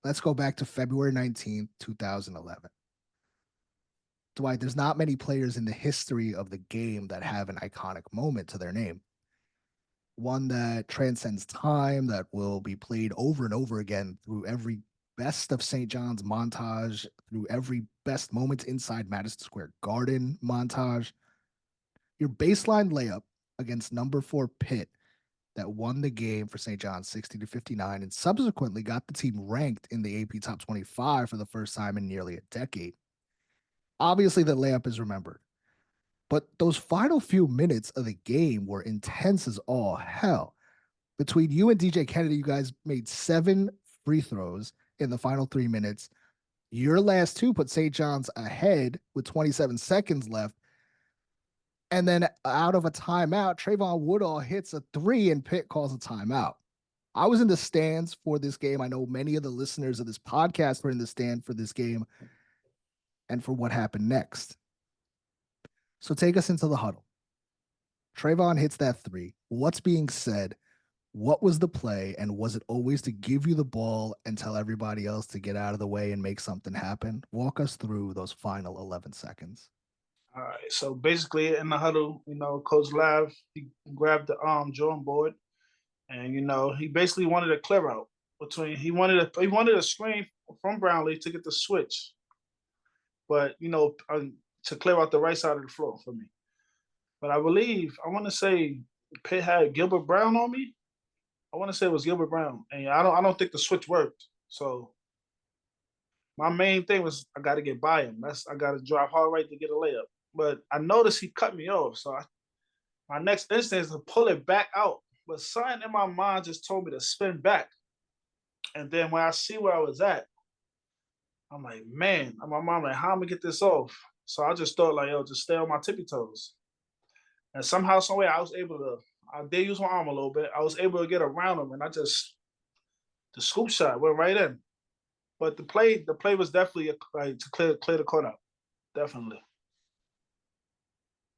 Let's go back to February 19th, 2011. Dwight, there's not many players in the history of the game that have an iconic moment to their name. One that transcends time, that will be played over and over again through every best of St. John's montage, through every best moments inside Madison Square Garden montage. Your baseline layup against number 4 Pitt that won the game for St. John's 60-59 and subsequently got the team ranked in the AP Top 25 for the first time in nearly a decade. Obviously, the layup is remembered, but those final few minutes of the game were intense as all hell. Between you and DJ Kennedy, you guys made 7 free throws in the final 3 minutes. Your last 2 put St. John's ahead with 27 seconds left. And then out of a timeout, Trayvon Woodall hits a 3 and Pitt calls a timeout. I was in the stands for this game. I know many of the listeners of this podcast were in the stand for this game and for what happened next. So take us into the huddle. Trayvon hits that 3. What's being said? What was the play? And was it always to give you the ball and tell everybody else to get out of the way and make something happen? Walk us through those final 11 seconds. All right. So basically in the huddle, Coach Lav, he grabbed the drawing board and, he basically wanted a clear out he wanted a screen from Brownlee to get the switch. But, to clear out the right side of the floor for me. But I want to say Pitt had Gilbert Brown on me. I want to say it was Gilbert Brown. And I don't think the switch worked. So my main thing was I got to get by him. I got to drive hard right to get a layup. But I noticed he cut me off. So my next instinct is to pull it back out. But something in my mind just told me to spin back. And then when I see where I was at, I'm like, man, my mom like, how am I gonna get this off? So I just thought like, just stay on my tippy toes. And somehow, some way, I did use my arm a little bit. I was able to get around him, and the scoop shot went right in. But the play was definitely to clear the court out, definitely.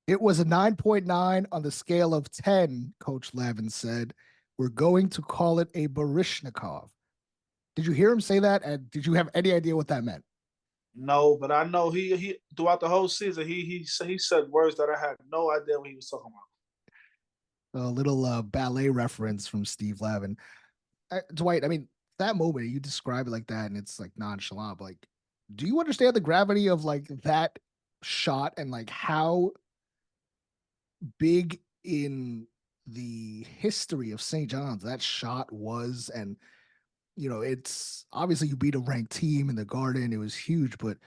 It was a 9.9 on the scale of 10, Coach Lavin said. We're going to call it a Baryshnikov. Did you hear him say that? And did you have any idea what that meant? No, but I know he throughout the whole season, he said words that I had no idea what he was talking about. A little ballet reference from Steve Lavin. Dwight, I mean, that moment, you describe it like that, and it's like nonchalant. But like, do you understand the gravity of like that shot and like how big in the history of St. John's that shot was? And it's obviously you beat a ranked team in the Garden. It was huge, but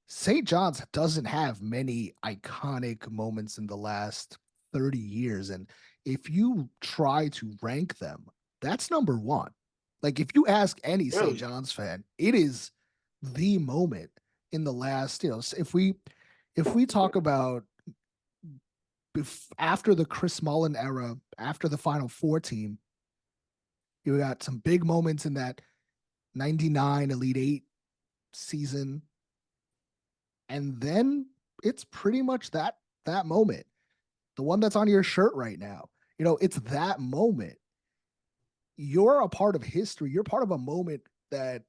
St. John's doesn't have many iconic moments in the last 30 years. And if you try to rank them, that's number 1. Like if you ask any St. John's fan, it is the moment in the last, if we talk about after the Chris Mullen era, after the Final Four team, you got some big moments in that 99 Elite 8 season. And then it's pretty much that moment. The one that's on your shirt right now. It's that moment. You're a part of history. You're part of a moment that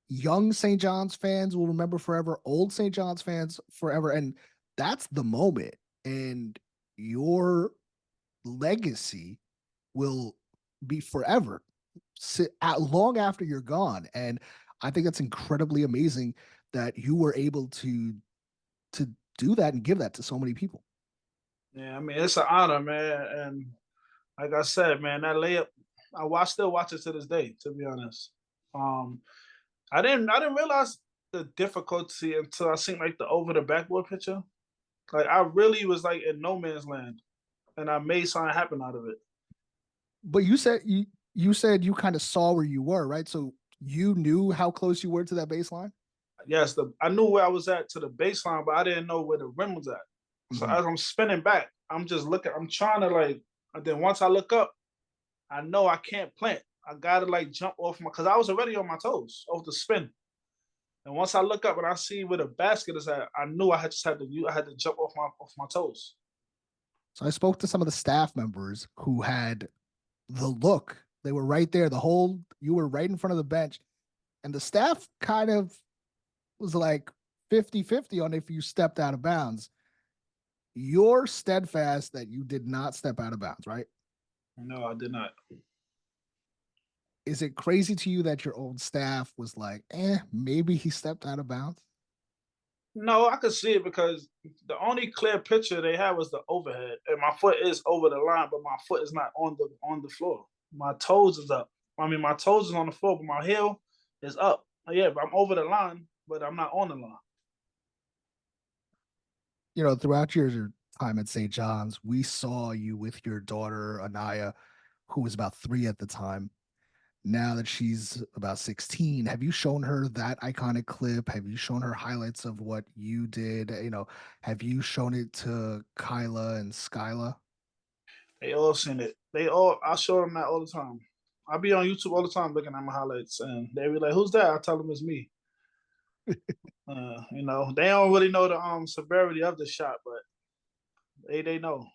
young St. John's fans will remember forever, old St. John's fans forever. And that's the moment. And your legacy will be forever, long after you're gone. And I think that's incredibly amazing that you were able to do that and give that to so many people. Yeah, I mean, it's an honor, man. And like I said, man, that layup, I still watch it to this day, to be honest. I didn't realize the difficulty until I seen like the over the backboard picture. Like I really was like in no man's land, and I made something happen out of it. But you said you kind of saw where you were, right? So you knew how close you were to that baseline? Yes, I knew where I was at to the baseline, but I didn't know where the rim was at. So as I'm spinning back, I'm just looking. I'm trying to and then once I look up, I know I can't plant. I gotta jump off because I was already on my toes off the spin. And once I look up and I see where the basket is at, I knew I had to jump off my toes. So I spoke to some of the staff members who had the look. They were right there. You were right in front of the bench. And the staff kind of was like 50-50 on if you stepped out of bounds. You're steadfast that you did not step out of bounds, right? No, I did not. Is it crazy to you that your old staff was like, maybe he stepped out of bounds? No, I could see it because the only clear picture they had was the overhead, and my foot is over the line, but my foot is not on the floor. My toes is up. I mean, my toes is on the floor, but my heel is up. Yeah, but I'm over the line, but I'm not on the line. Throughout your time at St. John's, we saw you with your daughter, Anaya, who was about 3 at the time. Now that she's about 16, have you shown her that iconic clip? Have you shown her highlights of what you did? Have you shown it to Kyla and Skyla? They all seen it. I show them that all the time. I be on YouTube all the time looking at my highlights, and they be like, "Who's that?" I tell them it's me. They don't really know the severity of the shot, but they know.